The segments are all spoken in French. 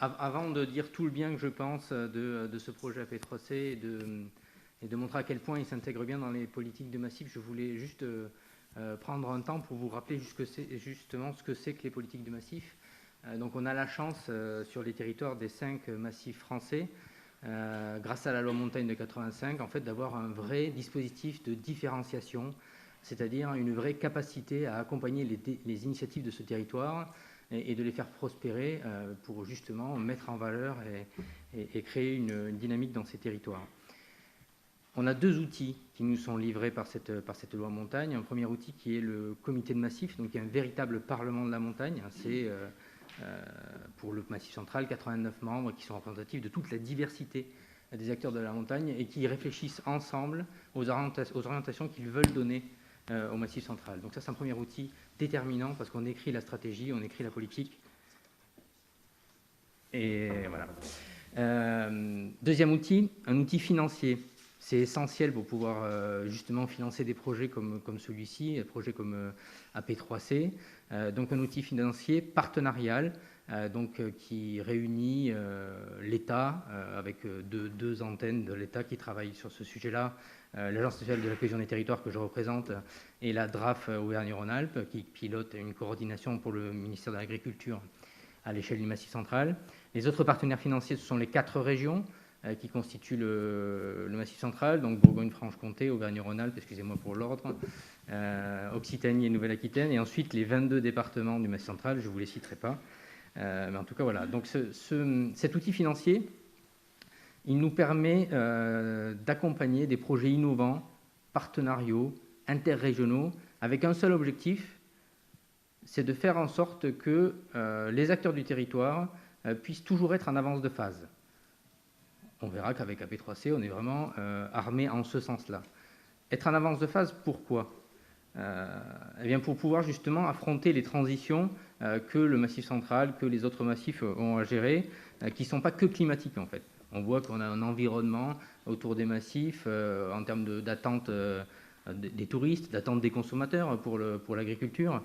Avant de dire tout le bien que je pense de ce projet AP3C et de montrer à quel point il s'intègre bien dans les politiques de massif, je voulais juste prendre un temps pour vous rappeler justement ce que c'est que les politiques de massif. Donc on a la chance sur les territoires des 5 massifs français, grâce à la loi montagne de 85, en fait, d'avoir un vrai dispositif de différenciation, c'est-à-dire une vraie capacité à accompagner les initiatives de ce territoire et de les faire prospérer pour justement mettre en valeur et créer une dynamique dans ces territoires. On a 2 outils qui nous sont livrés par cette loi montagne. Un premier outil qui est le comité de massif, donc un véritable parlement de la montagne. C'est pour le Massif central, 89 membres qui sont représentatifs de toute la diversité des acteurs de la montagne et qui réfléchissent ensemble aux orientations qu'ils veulent donner au Massif central. Donc ça, c'est un premier outil déterminant parce qu'on écrit la stratégie, on écrit la politique. Et voilà. Deuxième outil, un outil financier. C'est essentiel pour pouvoir justement financer des projets comme celui-ci, des projets comme AP3C. Donc un outil financier partenarial qui réunit l'État avec deux antennes de l'État qui travaillent sur ce sujet-là, l'Agence nationale de la cohésion des territoires que je représente et la DRAF Auvergne-Rhône-Alpes qui pilote une coordination pour le ministère de l'Agriculture à l'échelle du Massif central. Les autres partenaires financiers, ce sont les 4 régions qui constituent le Massif central, donc Bourgogne-Franche-Comté, Auvergne-Rhône-Alpes, excusez-moi pour l'ordre, Occitanie et Nouvelle-Aquitaine, et ensuite les 22 départements du Massif central, je ne vous les citerai pas. Mais en tout cas, voilà. Donc cet outil financier, il nous permet d'accompagner des projets innovants, partenariaux, interrégionaux, avec un seul objectif, c'est de faire en sorte que les acteurs du territoire puissent toujours être en avance de phase. On verra qu'avec AP3C, on est vraiment armé en ce sens-là. Être en avance de phase, pourquoi ? Eh bien pour pouvoir justement affronter les transitions que le Massif central, que les autres massifs ont à gérer, qui ne sont pas que climatiques en fait. On voit qu'on a un environnement autour des massifs en termes d'attente des touristes, d'attente des consommateurs pour l'agriculture,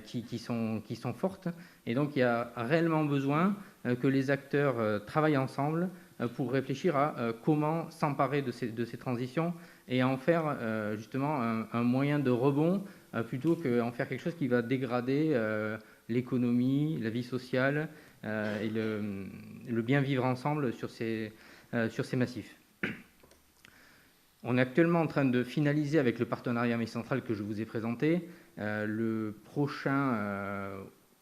qui sont fortes. Et donc il y a réellement besoin que les acteurs travaillent ensemble pour réfléchir à comment s'emparer de ces transitions et en faire justement un moyen de rebond plutôt qu'en faire quelque chose qui va dégrader l'économie, la vie sociale et le bien vivre ensemble sur ces massifs. On est actuellement en train de finaliser avec le partenariat Massif central que je vous ai présenté le prochain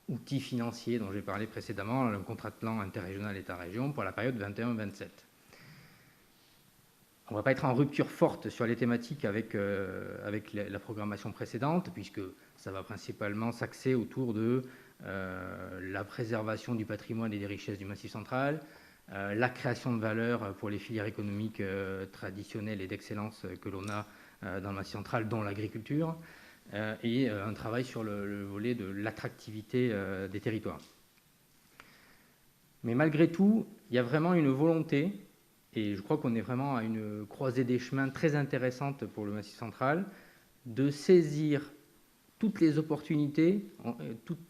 outil financier dont j'ai parlé précédemment, le contrat de plan interrégional État-région pour la période 21-27. On ne va pas être en rupture forte sur les thématiques avec la programmation précédente, puisque ça va principalement s'axer autour de la préservation du patrimoine et des richesses du Massif central, la création de valeur pour les filières économiques traditionnelles et d'excellence que l'on a dans le Massif central, dont l'agriculture, et un travail sur le volet de l'attractivité des territoires. Mais malgré tout, il y a vraiment une volonté, et je crois qu'on est vraiment à une croisée des chemins très intéressante pour le Massif central, de saisir toutes les opportunités,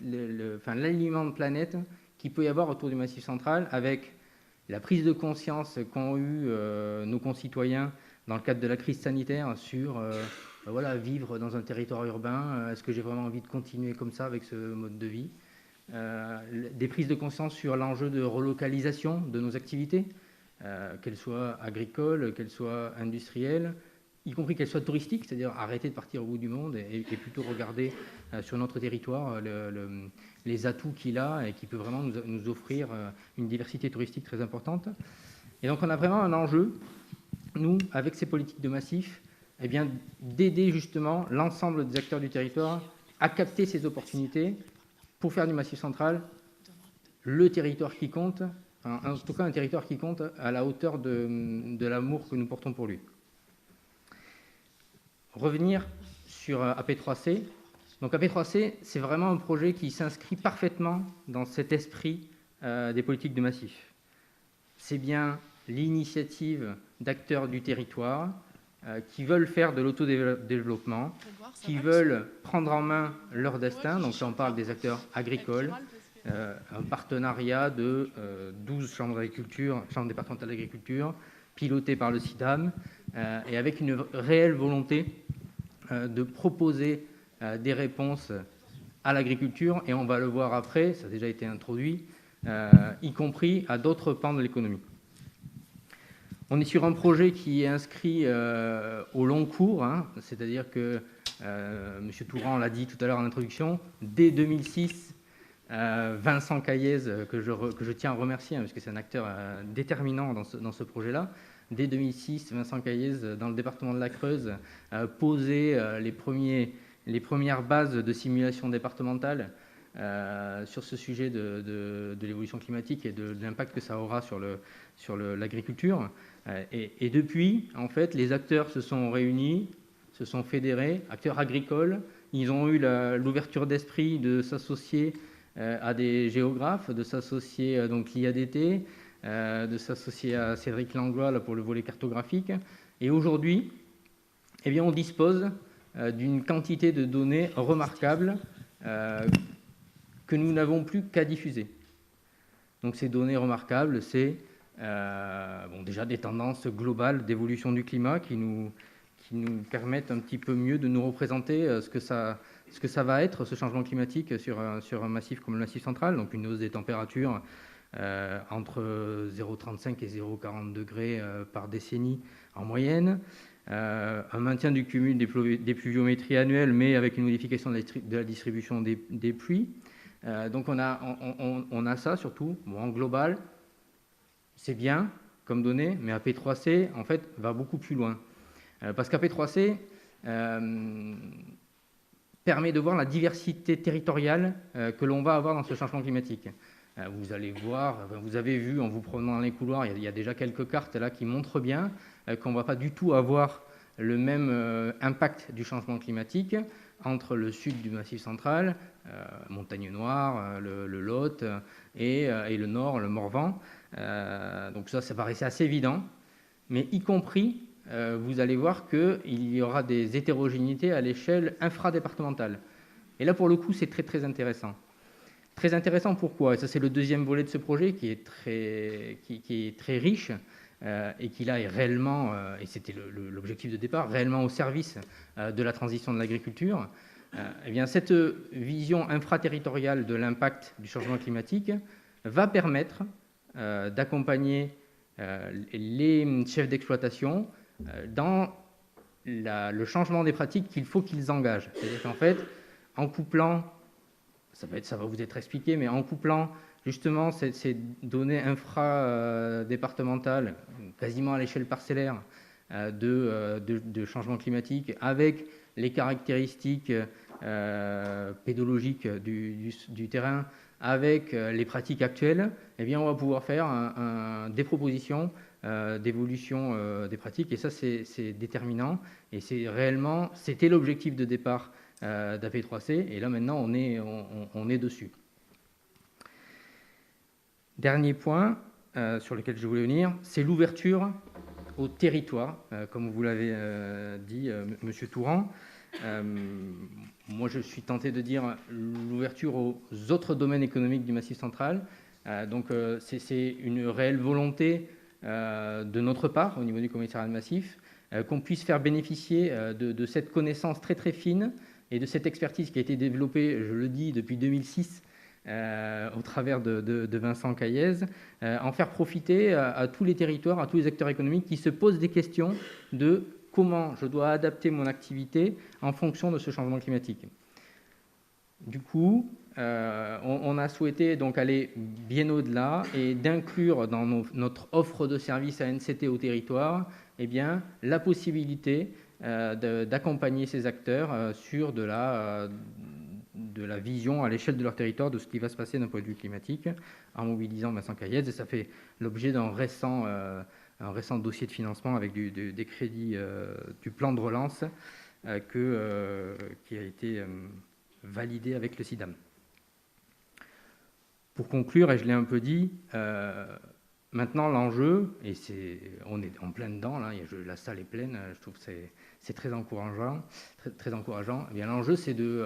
l'alignement de planète qu'il peut y avoir autour du Massif central avec la prise de conscience qu'ont eu nos concitoyens dans le cadre de la crise sanitaire sur vivre dans un territoire urbain, est-ce que j'ai vraiment envie de continuer comme ça avec ce mode de vie, des prises de conscience sur l'enjeu de relocalisation de nos activités, qu'elles soient agricoles, qu'elles soient industrielles, y compris qu'elles soient touristiques, c'est-à-dire arrêter de partir au bout du monde et plutôt regarder sur notre territoire les atouts qu'il a et qui peut vraiment nous offrir une diversité touristique très importante. Et donc on a vraiment un enjeu, nous, avec ces politiques de massif, eh bien, d'aider justement l'ensemble des acteurs du territoire à capter ces opportunités pour faire du Massif central le territoire qui compte, en tout cas un territoire qui compte à la hauteur de l'amour que nous portons pour lui. Revenir sur AP3C. Donc AP3C, c'est vraiment un projet qui s'inscrit parfaitement dans cet esprit des politiques de massif. C'est bien l'initiative d'acteurs du territoire qui veulent faire de l'autodéveloppement, qui veulent prendre en main leur destin. Donc là, on parle des acteurs agricoles, un partenariat de 12 chambres d'agriculture, chambres départementales d'agriculture, pilotées par le CIDAM, et avec une réelle volonté de proposer des réponses à l'agriculture, et on va le voir après, ça a déjà été introduit, y compris à d'autres pans de l'économie. On est sur un projet qui est inscrit au long cours, hein, c'est-à-dire que, M. Touran l'a dit tout à l'heure en introduction, dès 2006, Vincent Caillez, que je tiens à remercier, hein, parce que c'est un acteur déterminant dans ce projet-là, dès 2006, Vincent Caillez, dans le département de la Creuse, posait les premières bases de simulation départementale sur ce sujet de l'évolution climatique et de l'impact que ça aura sur l'agriculture. Et depuis, en fait, les acteurs se sont réunis, se sont fédérés, acteurs agricoles. Ils ont eu l'ouverture d'esprit de s'associer à des géographes, de s'associer donc l'IADT, de s'associer à Cédric Langlois là, pour le volet cartographique. Et aujourd'hui, eh bien, on dispose d'une quantité de données remarquables que nous n'avons plus qu'à diffuser. Donc ces données remarquables, c'est déjà des tendances globales d'évolution du climat qui nous permettent un petit peu mieux de nous représenter ce que ça va être, ce changement climatique sur un massif comme le Massif central, donc une hausse des températures entre 0,35 et 0,40 degrés par décennie en moyenne, un maintien du cumul des pluviométries annuelles, mais avec une modification de la distribution des pluies. Donc on a ça surtout, en global, c'est bien comme données, mais AP3C, en fait, va beaucoup plus loin. Parce qu'AP3C permet de voir la diversité territoriale que l'on va avoir dans ce changement climatique. Vous allez voir, vous avez vu en vous promenant dans les couloirs, il y a déjà quelques cartes là qui montrent bien qu'on ne va pas du tout avoir le même impact du changement climatique entre le sud du Massif central, Montagne Noire, le Lot, et le nord, le Morvan. Donc ça paraissait assez évident, mais y compris, vous allez voir qu'il y aura des hétérogénéités à l'échelle infradépartementale. Et là, pour le coup, c'est très, très intéressant. Très intéressant, pourquoi? Et ça, c'est le deuxième volet de ce projet qui est très riche et qui, là, est réellement, et c'était l'objectif de départ, réellement au service de la transition de l'agriculture. Eh bien, cette vision infraterritoriale de l'impact du changement climatique va permettre d'accompagner les chefs d'exploitation dans le changement des pratiques qu'il faut qu'ils engagent. C'est-à-dire qu'en fait, en couplant, ça va vous être expliqué, mais en couplant justement ces données infra-départementales, quasiment à l'échelle parcellaire, de changement climatique, avec les caractéristiques pédologiques du terrain, avec les pratiques actuelles, eh bien, on va pouvoir faire des propositions d'évolution des pratiques. Et ça, c'est déterminant. Et c'était l'objectif de départ d'AP3C. Et là, maintenant, on est dessus. Dernier point sur lequel je voulais venir, c'est l'ouverture au territoire, comme vous l'avez dit, Monsieur Touran. Moi, je suis tenté de dire l'ouverture aux autres domaines économiques du Massif central. Donc, c'est une réelle volonté de notre part, au niveau du commissariat de Massif, qu'on puisse faire bénéficier de cette connaissance très très fine et de cette expertise qui a été développée, je le dis, depuis 2006 au travers de Vincent Caillez, en faire profiter à tous les territoires, à tous les acteurs économiques qui se posent des questions de comment je dois adapter mon activité en fonction de ce changement climatique. Du coup, on a souhaité donc aller bien au-delà et d'inclure dans notre offre de services ANCT au territoire eh bien, la possibilité d'accompagner ces acteurs sur de la vision à l'échelle de leur territoire de ce qui va se passer d'un point de vue climatique en mobilisant Vincent Caillez. Et ça fait l'objet d'un récent dossier de financement avec des crédits du plan de relance qui a été validé avec le CIDAM. Pour conclure, et je l'ai un peu dit, maintenant l'enjeu, et on est en plein dedans, là, la salle est pleine, je trouve que c'est très encourageant. Très encourageant. Eh bien, l'enjeu, c'est de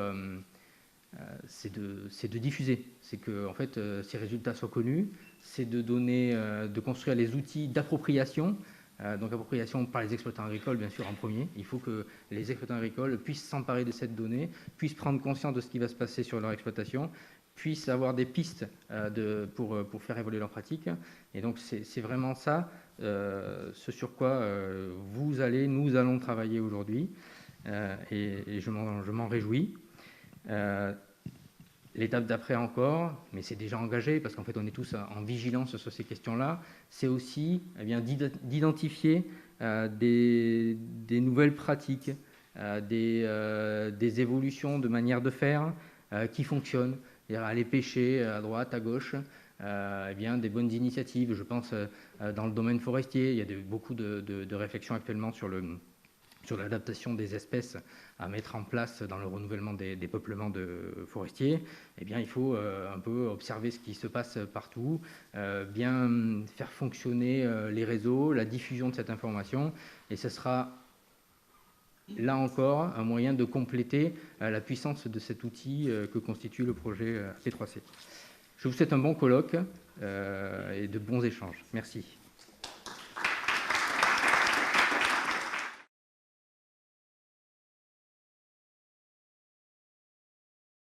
c'est de diffuser, c'est que en fait, ces résultats soient connus, c'est de construire les outils d'appropriation. Donc appropriation par les exploitants agricoles, bien sûr, en premier. Il faut que les exploitants agricoles puissent s'emparer de cette donnée, puissent prendre conscience de ce qui va se passer sur leur exploitation, puissent avoir des pistes pour faire évoluer leurs pratiques. Et donc c'est vraiment ça, ce sur quoi nous allons travailler aujourd'hui. Et je m'en réjouis. L'étape d'après encore, mais c'est déjà engagé parce qu'en fait on est tous en vigilance sur ces questions-là, c'est aussi d'identifier des nouvelles pratiques, des évolutions de manière de faire qui fonctionnent, c'est-à-dire aller pêcher à droite, à gauche, des bonnes initiatives. Je pense dans le domaine forestier, il y a beaucoup de réflexions actuellement sur l'adaptation des espèces à mettre en place dans le renouvellement des peuplements forestiers. Il faut un peu observer ce qui se passe partout, bien faire fonctionner les réseaux, la diffusion de cette information, et ce sera là encore un moyen de compléter la puissance de cet outil que constitue le projet AP3C. Je vous souhaite un bon colloque et de bons échanges. Merci.